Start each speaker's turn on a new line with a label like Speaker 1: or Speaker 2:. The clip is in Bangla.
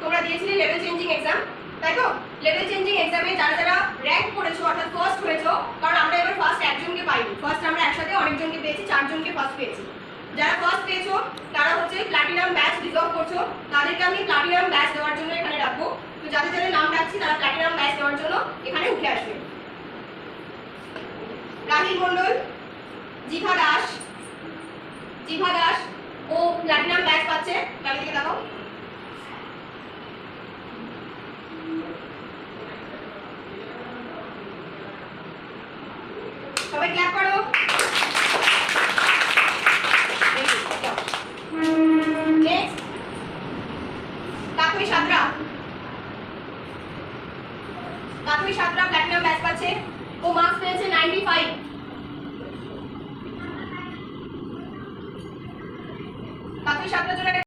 Speaker 1: তোমরা দিয়েছিলে লেভেল চেঞ্জিং এক্সাম, তাই তো? লেভেল চেঞ্জিং এক্সামে যারা যারা র্যাঙ্ক করেছো অর্থাৎ ফার্স্ট হয়েছো, কারণ আমরা এবার ফার্স্ট একজনকে পাইনি, ফার্স্ট আমরা একসাথে অনেকজনকে পেয়েছি, 4 জনকে ফার্স্ট পেয়েছি। যারা ফার্স্ট পেয়েছো তারা হচ্ছে প্ল্যাটিনাম ব্যাচ রিজার্ভ করছো, তাদেরকে আমি প্ল্যাটিনাম ব্যাচ দেওয়ার জন্য এখানে রাখবো। তো যাদের যাদের নাম রাখছি তারা প্ল্যাটিনাম ব্যাচ দেওয়ার জন্য এখানে উঠে আসবে। রাহিল মণ্ডল, জিভা দাস ও প্ল্যাটিনাম ব্যাচ পাচ্ছে, তাহলে দিকে দেখো। সবাই ক্ল্যাপ করো। নেক্সট কাকুই সাতরা প্ল্যাটিনাম ব্যাচ পাচ্ছে, ও মার্কস পেয়েছে 95।